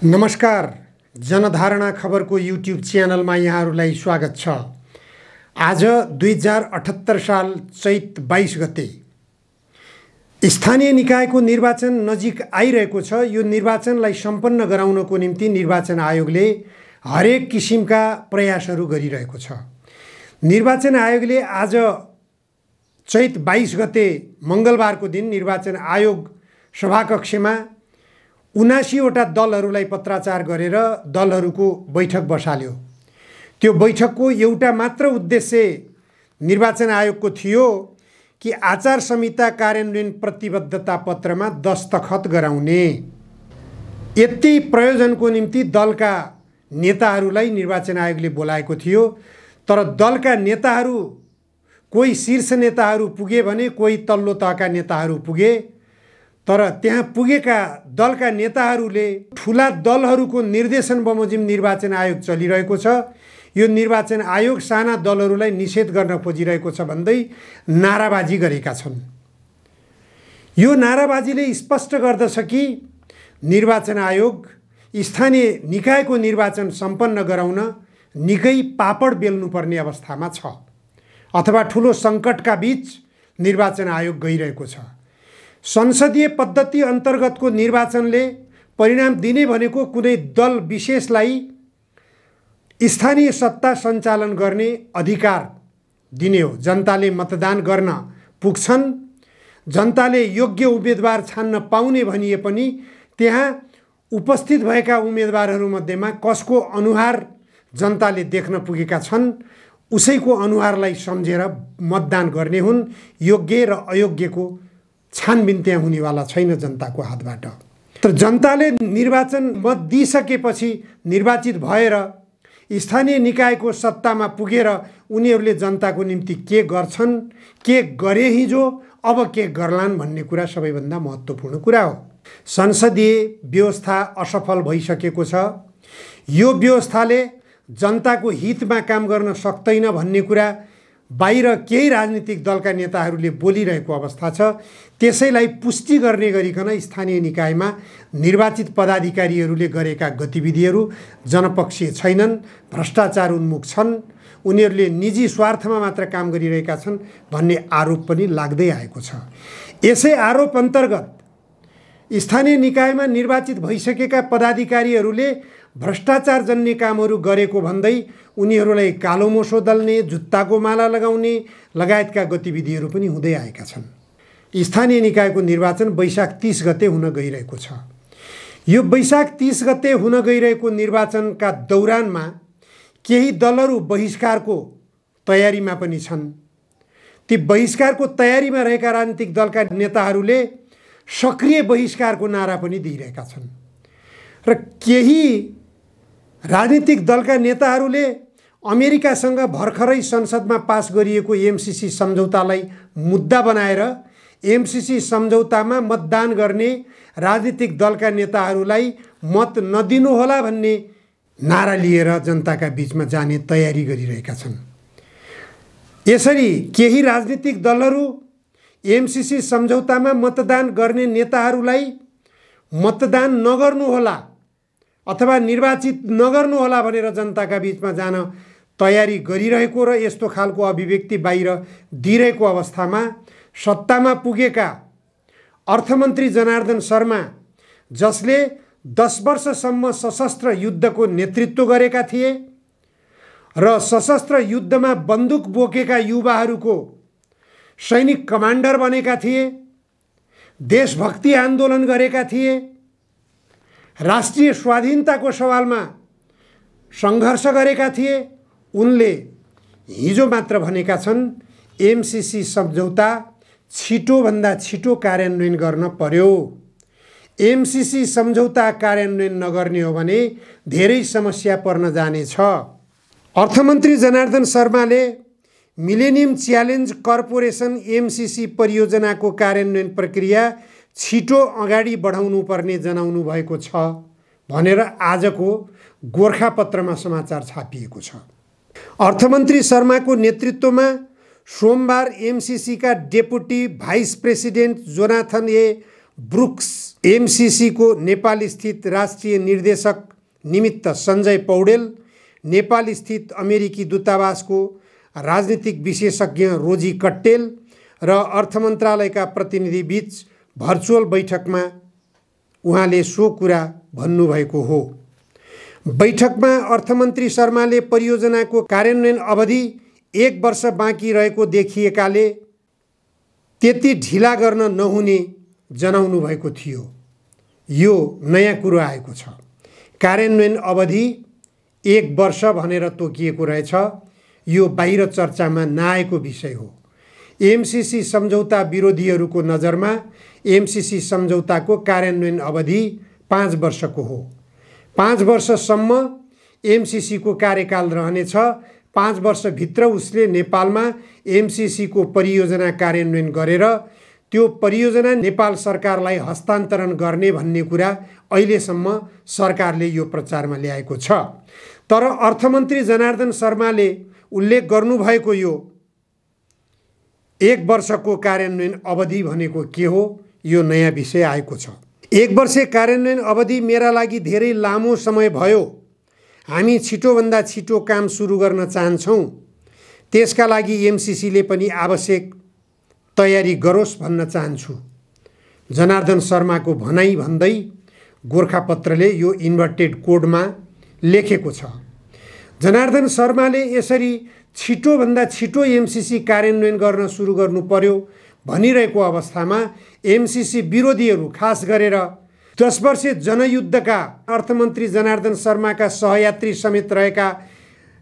नमस्कार। जनधारणा खबरको युट्युब च्यानलमा यहाँहरूलाई स्वागत छ। आज 2078 साल चैत 22 गते स्थानीय निकायको निर्वाचन नजिक आइरहेको छ। यो निर्वाचनलाई सम्पन्न गराउनको निम्ति निर्वाचन आयोगले हरेक किसिमका प्रयासहरू गरिरहेको छ। निर्वाचन आयोगले आज चैत 22 गते मङ्गलबारको दिन निर्वाचन आयोग सभाकक्षमा 79वटा दलहरूलाई पत्राचार गरेर दलहरूको बैठक बसाल्यो। त्यो बैठकको एउटा मात्र उद्देश्य निर्वाचन आयोगको थियो कि आचार संहिता कार्यान्वयन प्रतिबद्धता पत्रमा दस्तखत गराउने। यति प्रयोजनको निम्ति दलका नेताहरूलाई निर्वाचन आयोगले बोलाएको थियो। तर दलका नेताहरू कोही शीर्ष नेताहरू पुगे भने कोही तल्लो तहका नेताहरू पुगे। तर त्यहाँ पुगेका दलका नेताहरूले ठुला दलहरूको निर्देशन बमोजिम निर्वाचन आयोग चलिरहेको छ, यो निर्वाचन आयोग साना दलहरूलाई निषेध गर्न खोजिरहेको छ भन्दै नाराबाजी गरेका छन्। यो नाराबाजीले स्पष्ट गर्दछ कि निर्वाचन आयोग स्थानीय निकायको निर्वाचन सम्पन्न गराउन निकै पापड बेल्नुपर्ने अवस्थामा छ अथवा ठुलो सङ्कटका बीच निर्वाचन आयोग गइरहेको छ। संसदीय पद्धति अन्तर्गतको निर्वाचनले परिणाम दिने भनेको कुनै दल विशेषलाई स्थानीय सत्ता सञ्चालन गर्ने अधिकार दिने हो। जनताले मतदान गर्न पुग्छन्, जनताले योग्य उम्मेदवार छान्न पाउने भनिए पनि त्यहाँ उपस्थित भएका उम्मेदवारहरूमध्येमा कसको अनुहार जनताले देख्न पुगेका छन् उसैको अनुहारलाई सम्झेर मतदान गर्ने हुन्। योग्य र अयोग्यको छानबिन त्यहाँ हुनेवाला छैन जनताको हातबाट। तर जनताले निर्वाचन मत दिइसकेपछि निर्वाचित भएर स्थानीय निकायको सत्तामा पुगेर उनीहरूले जनताको निम्ति के गर्छन्, के गरे हिजो, अब के गर्लान् भन्ने कुरा सबैभन्दा महत्त्वपूर्ण कुरा हो। संसदीय व्यवस्था असफल भइसकेको छ। यो व्यवस्थाले जनताको हितमा काम गर्न सक्दैन भन्ने कुरा बाहिर केही राजनीतिक दलका नेताहरूले बोलिरहेको अवस्था छ। त्यसैलाई पुष्टि गर्ने गरिकन स्थानीय निकायमा निर्वाचित पदाधिकारीहरूले गरेका गतिविधिहरू जनपक्षीय छैनन्, भ्रष्टाचार उन्मुख छन्, उनीहरूले निजी स्वार्थमा मात्र काम गरिरहेका छन् भन्ने आरोप पनि लाग्दै आएको छ। यसै आरोप अन्तर्गत स्थानीय निकायमा निर्वाचित भइसकेका पदाधिकारीहरूले भ्रष्टाचार जन्य कामहरू गरेको भन्दै उनीहरूलाई कालो मोसो दल्ने, जुत्ताको माला लगाउने लगायतका गतिविधिहरू पनि हुँदै आएका छन्। स्थानीय निकायको निर्वाचन वैशाख 30 गते हुन गइरहेको छ। यो वैशाख 30 गते हुन गइरहेको निर्वाचनका दौरानमा केही दलहरू बहिष्कारको तयारीमा पनि छन्। ती बहिष्कारको तयारीमा रहेका राजनीतिक दलका नेताहरूले सक्रिय बहिष्कारको नारा पनि दिइरहेका छन् र केही राजनीतिक दलका नेताहरूले अमेरिकासँग भर्खरै संसदमा पास गरिएको एमसीसी सम्झौतालाई मुद्दा बनाएर एमसीसी सम्झौतामा मतदान गर्ने राजनीतिक दलका नेताहरूलाई मत नदिनुहोला भन्ने नारा लिएर जनताका बीचमा जाने तयारी गरिरहेका छन्। यसरी केही राजनीतिक दलहरू एमसीसी सम्झौतामा मतदान गर्ने नेताहरूलाई मतदान नगर्नुहोला अथवा निर्वाचित नगर्नुहोला भनेर जनताका बीचमा जान तयारी गरिरहेको र यस्तो खालको अभिव्यक्ति बाहिर दिइरहेको अवस्थामा सत्तामा पुगेका अर्थमन्त्री जनार्दन शर्मा, जसले 10 वर्षसम्म सशस्त्र युद्धको नेतृत्व गरेका थिए र सशस्त्र युद्धमा बन्दुक बोकेका युवाहरूको सैनिक कमान्डर बनेका थिए, देशभक्ति आन्दोलन गरेका थिए, राष्ट्रिय स्वाधीनताको सवालमा सङ्घर्ष गरेका थिए, उनले हिजो मात्र भनेका छन् एमसीसी सम्झौता छिटोभन्दा छिटो कार्यान्वयन गर्न पर्यो। एमसीसी सम्झौता कार्यान्वयन नगर्ने हो भने धेरै समस्या पर्न जानेछ। अर्थमन्त्री जनार्दन शर्माले मिलेनियम च्यालेन्ज कर्पोरेसन एमसीसी परियोजनाको कार्यान्वयन प्रक्रिया छिटो अगाडि बढाउनु पर्ने जनाउनु भएको छ भनेर आजको गोर्खापत्रमा समाचार छापिएको छ। अर्थमन्त्री शर्माको नेतृत्वमा सोमबार एमसीसीका डेपुटी भाइस प्रेसिडेन्ट जोनाथन ए ब्रुक्स एमसीसी को नेपाल स्थित राष्ट्रिय निर्देशक निमित्त सञ्जय पौडेल, नेपाल स्थित अमेरिकी दूतावासको राजनीतिक विशेषज्ञ रोजी कट्टेल र अर्थ मन्त्रालयका प्रतिनिधिबीच भर्चुअल बैठकमा उहाँले सो कुरा भन्नुभएको हो। बैठकमा अर्थमन्त्री शर्माले परियोजनाको कार्यान्वयन अवधि 1 वर्ष बाँकी रहेको देखिएकाले त्यति ढिला गर्न नहुने जनाउनु भएको थियो। यो नयाँ कुरो आएको छ। कार्यान्वयन अवधि 1 वर्ष भनेर तोकिएको रहेछ। यो बाहिर चर्चामा नआएको विषय हो। एमसीसी सम्झौता विरोधीहरूको नजरमा एमसीसी सम्झौताको कार्यान्वयन अवधि 5 वर्षको हो। 5 वर्षसम्म एमसीसी को कार्यकाल रहनेछ। 5 वर्षभित्र उसले नेपालमा एमसीसी को परियोजना कार्यान्वयन गरेर त्यो परियोजना नेपाल सरकारलाई हस्तान्तरण गर्ने भन्ने कुरा अहिलेसम्म सरकारले यो प्रचारमा ल्याएको छ। तर अर्थमन्त्री जनार्दन शर्माले उल्लेख गर्नुभएको यो 1 वर्षको कार्यान्वयन अवधि भनेको के हो, यो नयाँ विषय आएको छ। 1 वर्ष कार्यान्वयन अवधि मेरा लागि धेरै लामो समय भयो। हामी छिटोभन्दा छिटो काम सुरु गर्न चाहन्छौँ। त्यसका लागि एमसीसीले पनि आवश्यक तयारी गरोस् भन्न चाहन्छु। जनार्दन शर्माको भनाइ भन्दै गोरखापत्रले यो इन्भर्टेड कोडमा लेखेको छ। जनार्दन शर्माले यसरी छिटोभन्दा छिटो एमसीसी कार्यान्वयन गर्न सुरु गर्नु पर्यो भनिरहेको अवस्थामा एमसीसी विरोधीहरू, खास गरेर 10 वर्षे जनयुद्धका अर्थमन्त्री जनार्दन शर्माका सहयात्री समेत रहेका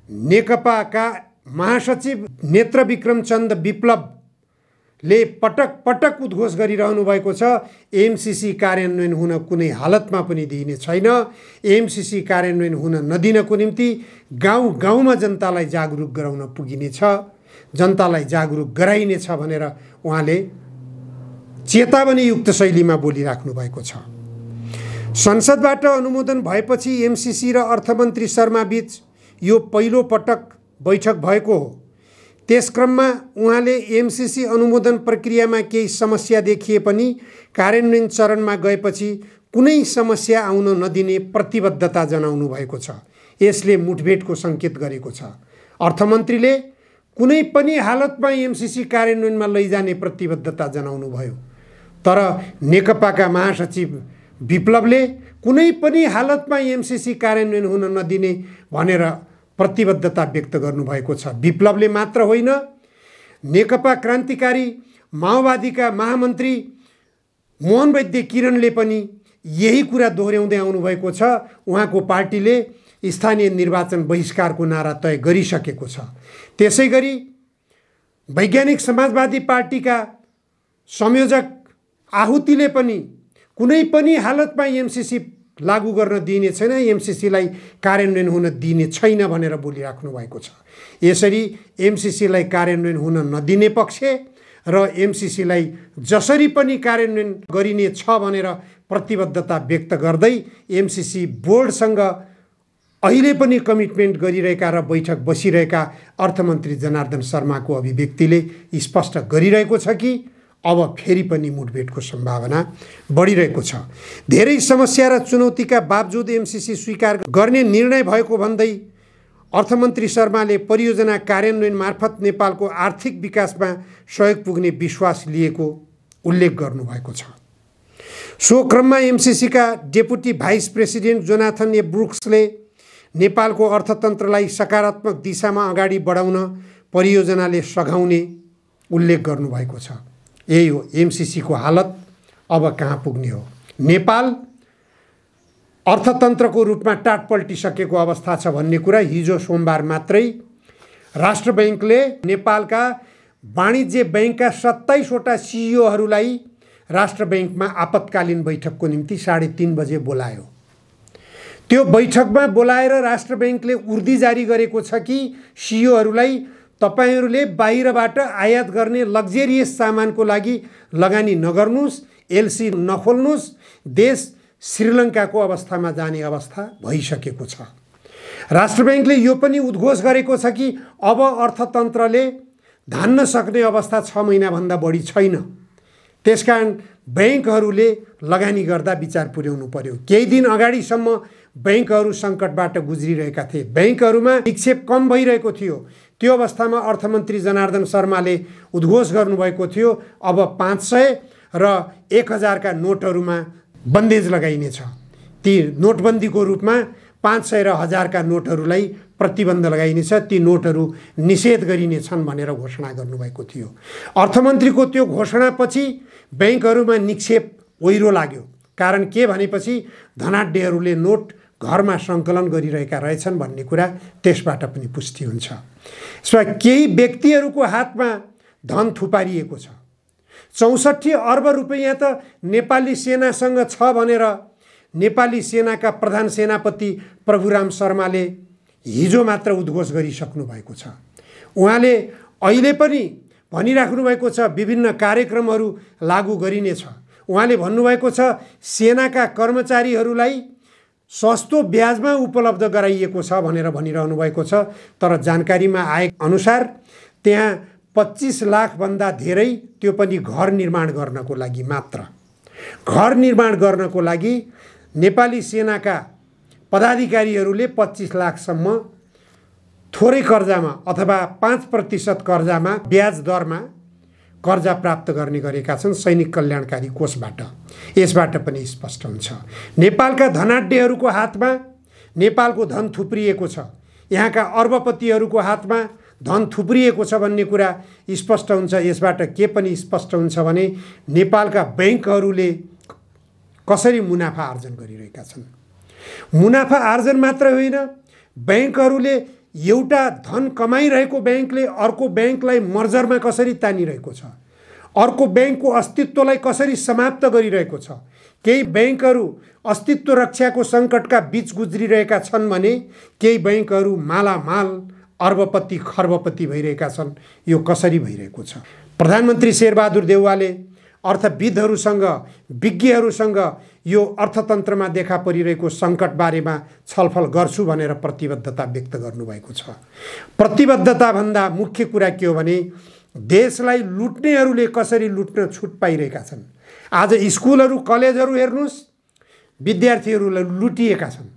नेकपाका महासचिव नेत्रविक्रम चन्द विप्लवले पटक पटक उद्घोष गरिरहनु भएको छ। एमसीसी कार्यान्वयन हुन कुनै हालतमा पनि दिइने छैन। एमसीसी कार्यान्वयन हुन नदिनको निम्ति गाउँ गाउँमा जनतालाई जागरुक गराउन पुगिनेछ, जनतालाई जागरुक गराइनेछ भनेर उहाँले चेतावनीयुक्त शैलीमा बोलिराख्नु भएको छ। संसदबाट अनुमोदन भएपछि एमसीसी र अर्थमन्त्री शर्मा बीच यो पहिलो पटक बैठक भएको हो। त्यसक्रममा उहाँले एमसीसी अनुमोदन प्रक्रियामा केही समस्या देखिए पनि कार्यान्वयन चरणमा गएपछि कुनै समस्या आउन नदिने प्रतिबद्धता जनाउनु भएको छ। यसले मुठभेडको सङ्केत गरेको छ। अर्थमन्त्रीले कुनै पनि हालतमा एमसीसी कार्यान्वयनमा लैजाने प्रतिबद्धता जनाउनु भयो। तर नेकपाका महासचिव विप्लवले कुनै पनि हालतमा एमसीसी कार्यान्वयन हुन नदिने भनेर प्रतिबद्धता व्यक्त गर्नुभएको छ। विप्लवले मात्र होइन, नेकपा क्रान्तिकारी माओवादीका महामन्त्री मोहन वैद्य किरणले पनि यही कुरा दोहोऱ्याउँदै आउनुभएको छ। उहाँको पार्टीले स्थानीय निर्वाचन बहिष्कारको नारा तय गरिसकेको छ। त्यसै गरी वैज्ञानिक समाजवादी पार्टीका संयोजक आहुतिले पनि कुनै पनि हालतमा एमसीसी लागू गर्न दिइने छैन, एमसीसीलाई कार्यान्वयन हुन दिइने छैन भनेर बोलिराख्नु भएको छ। यसरी एमसीसीलाई कार्यान्वयन हुन नदिने पक्ष र एमसीसीलाई जसरी पनि कार्यान्वयन गरिने छ भनेर प्रतिबद्धता व्यक्त गर्दै एमसीसी बोर्डसँग अहिले पनि कमिटमेन्ट गरिरहेका र बैठक बसिरहेका अर्थमन्त्री जनार्दन शर्माको अभिव्यक्तिले स्पष्ट गरिरहेको छ कि अब फेरि पनि मुठभेडको सम्भावना बढिरहेको छ। धेरै समस्या र चुनौतीका बावजुद एमसीसी स्वीकार गर्ने निर्णय भएको भन्दै अर्थमन्त्री शर्माले परियोजना कार्यान्वयन मार्फत नेपालको आर्थिक विकासमा सहयोग पुग्ने विश्वास लिएको उल्लेख गर्नुभएको छ। सो क्रममा एमसीसीका डेपुटी भाइस प्रेसिडेन्ट जोनाथन ए ब्रुक्सले नेपालको अर्थतन्त्रलाई सकारात्मक दिशामा अगाडि बढाउन परियोजनाले सघाउने उल्लेख गर्नुभएको छ। यही हो एमसीसीको हालत अब कहाँ पुग्ने हो। नेपाल अर्थतन्त्रको रूपमा टाट पल्टिसकेको अवस्था छ भन्ने कुरा हिजो सोमबार मात्रै राष्ट्र बैंकले नेपालका वाणिज्य बैंकका 27वटा सिइओहरूलाई राष्ट्र बैंकमा आपतकालीन बैठकको निम्ति 3:30 बजे बोलायो। त्यो बैठकमा बोलाएर राष्ट्र बैंकले उर्दी जारी गरेको छ कि सिइओहरूलाई तपाईहरूले बाहिरबाट आयात गर्ने लग्जरियस सामानको लागि लगानी नगर्नुस्, एलसी नखोल्नुस्, देश श्रीलङ्काको अवस्थामा जाने अवस्था भइसकेको छ। राष्ट्र बैंकले यो पनि उद्घोष गरेको छ कि अब अर्थतन्त्रले धान्न सक्ने अवस्था 6 महिनाभन्दा बढी छैन। त्यसकारण बैंकहरूले लगानी गर्दा विचार पुर्याउनु पर्यो। केही दिन अगाडिसम्म बैंकहरू सङ्कटबाट गुज्रिरहेका थिए, बैंकहरूमा निक्षेप कम भइरहेको थियो। त्यो अवस्थामा अर्थमन्त्री जनार्दन शर्माले उद्घोष गर्नुभएको थियो अब 500 र 1000 का नोटहरूमा बन्देज लगाइनेछ। ती नोटबन्दीको रूपमा 500 र 1000 का नोटहरूलाई प्रतिबन्ध लगाइनेछ, ती नोटहरू निषेध गरिनेछन् भनेर घोषणा गर्नुभएको थियो। अर्थमन्त्रीको त्यो घोषणापछि बैंकहरूमा निक्षेप ओहिरो लाग्यो। कारण के भनेपछि धनाढ्यहरूले नोट घरमा सङ्कलन गरिरहेका रहेछन् भन्ने कुरा त्यसबाट पनि पुष्टि हुन्छ। केही व्यक्तिहरूको हातमा धन थुपारिएको छ। 64 अर्ब रुपैयाँ त नेपाली सेनासँग छ भनेर नेपाली सेनाका प्रधान सेनापति प्रभुराम शर्माले हिजो मात्र उद्घोष गरिसक्नु भएको छ। उहाँले अहिले पनि भनिराख्नु भएको छ विभिन्न कार्यक्रमहरू लागू गरिनेछ। उहाँले भन्नुभएको छ सेनाका कर्मचारीहरूलाई सस्तो ब्याजमा उपलब्ध गराइएको छ भनेर भनिरहनु भएको छ। तर जानकारीमा आए अनुसार त्यहाँ 25 लाखभन्दा धेरै, त्यो पनि घर निर्माण गर्नको लागि मात्र, घर निर्माण गर्नको लागि नेपाली सेनाका पदाधिकारीहरूले 25 लाखसम्म थोरै कर्जामा अथवा 5% कर्जामा ब्याज दरमा कर्जा प्राप्त गर्ने गरेका छन् सैनिक कल्याणकारी कोषबाट। यसबाट पनि स्पष्ट हुन्छ नेपालका धनाढ्यहरूको हातमा नेपालको धन थुप्रिएको छ, यहाँका अर्बपतिहरूको हातमा धन थुप्रिएको छ भन्ने कुरा स्पष्ट हुन्छ। यसबाट के पनि स्पष्ट हुन्छ भने नेपालका बैंकहरूले कसरी मुनाफा आर्जन गरिरहेका छन्। मुनाफा आर्जन मात्र होइन, बैंकहरूले एउटा धन कमाइरहेको बैंकले अर्को बैंकलाई मर्जरमा कसरी तानिरहेको छ, अर्को बैंकको अस्तित्वलाई कसरी समाप्त गरिरहेको छ। केही बैंकहरू अस्तित्व रक्षाको सङ्कटका बीच गुज्रिरहेका छन् भने केही बैंकहरू मालामाल अर्बपति खर्बपति भइरहेका छन्। यो कसरी भइरहेको छ? प्रधानमन्त्री शेरबहादुर देउवाले अर्थविदहरूसँग विज्ञहरूसँग यो अर्थतन्त्रमा देखा परिरहेको सङ्कट बारेमा छलफल गर्छु भनेर प्रतिबद्धता व्यक्त गर्नुभएको छ। प्रतिबद्धता भन्दा मुख्य कुरा के हो भने देशलाई लुट्नेहरूले कसरी लुट्न छुट पाइरहेका छन्। आज स्कुलहरू कलेजहरू हेर्नुहोस्, विद्यार्थीहरूलाई लुटिएका छन्।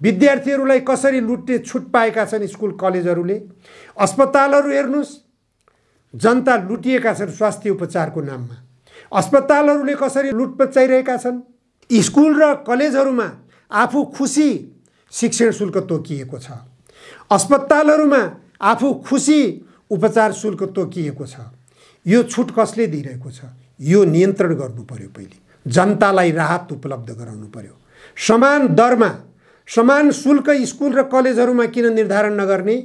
विद्यार्थीहरूलाई कसरी लुट्ने छुट पाएका छन् स्कुल कलेजहरूले। अस्पतालहरू हेर्नुहोस्, जनता लुटिएका छन् स्वास्थ्य उपचारको नाममा। अस्पतालहरूले कसरी लुट मचाइरहेका छन्। स्कुल र कलेजहरूमा आफू खुसी शिक्षण शुल्क तोकिएको छ, अस्पतालहरूमा आफू खुसी उपचार शुल्क तोकिएको छ। यो छुट कसले दिइरहेको छ? यो नियन्त्रण गर्नु पर्यो। पहिले जनतालाई राहत उपलब्ध गराउनु पर्यो। समान दरमा समान शुल्क स्कुल र कलेजहरूमा किन निर्धारण नगर्ने,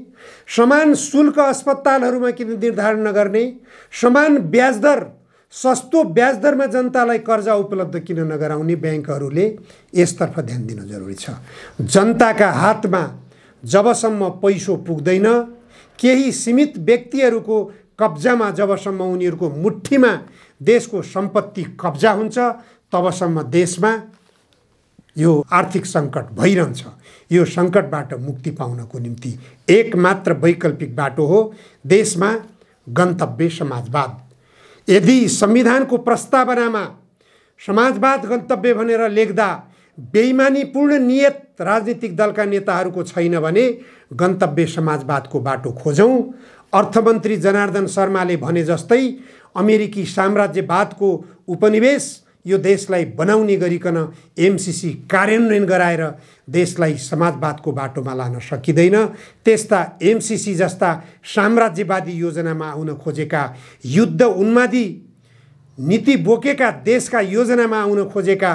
समान शुल्क अस्पतालहरूमा किन निर्धारण नगर्ने, समान ब्याज दर सस्तो ब्याज दरमा जनतालाई कर्जा उपलब्ध किन नगराउने। बैंकहरूले यसतर्फ ध्यान दिन जरुरी छ। जनताका हातमा जबसम्म पैसो पुग्दैन, केही सीमित व्यक्तिहरूको कब्जामा जबसम्म उनीहरूको मुठ्ठीमा देशको सम्पत्ति कब्जा हुन्छ तबसम्म देशमा यो आर्थिक सङ्कट भइरहन्छ। यो सङ्कटबाट मुक्ति पाउनको निम्ति एक मात्र वैकल्पिक बाटो हो देशमा गन्तव्य समाजवाद। यदि संविधानको प्रस्तावनामा समाजवाद गन्तव्य भनेर लेख्दा बेइमानीपूर्ण नियत राजनीतिक दलका नेताहरूको छैन भने गन्तव्य समाजवादको बाटो खोजौँ। अर्थमन्त्री जनार्दन शर्माले भने जस्तै अमेरिकी साम्राज्यवादको उपनिवेश यो देशलाई बनाउने गरिकन एमसीसी कार्यान्वयन गराएर देशलाई समाजवादको बाटोमा लान सकिँदैन। त्यस्ता एमसीसी जस्ता साम्राज्यवादी योजनामा आउन खोजेका, युद्ध उन्मादी नीति बोकेका देशका योजनामा आउन खोजेका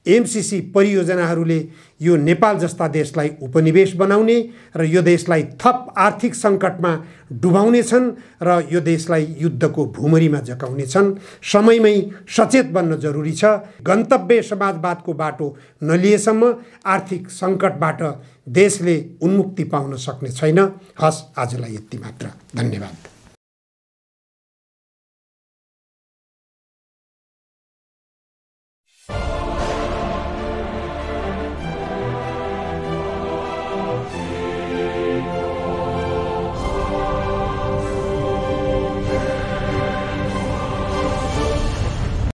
एमसीसी परियोजनाहरूले यो नेपाल जस्ता देशलाई उपनिवेश बनाउने र यो देशलाई थप आर्थिक सङ्कटमा डुबाउनेछन् र यो देशलाई युद्धको भुमरीमा झकाउनेछन्। समयमै सचेत बन्न जरुरी छ। गन्तव्य समाजवादको बाटो नलिएसम्म आर्थिक सङ्कटबाट देशले उन्मुक्ति पाउन सक्ने छैन। हस्, आजलाई यति मात्र। धन्यवाद।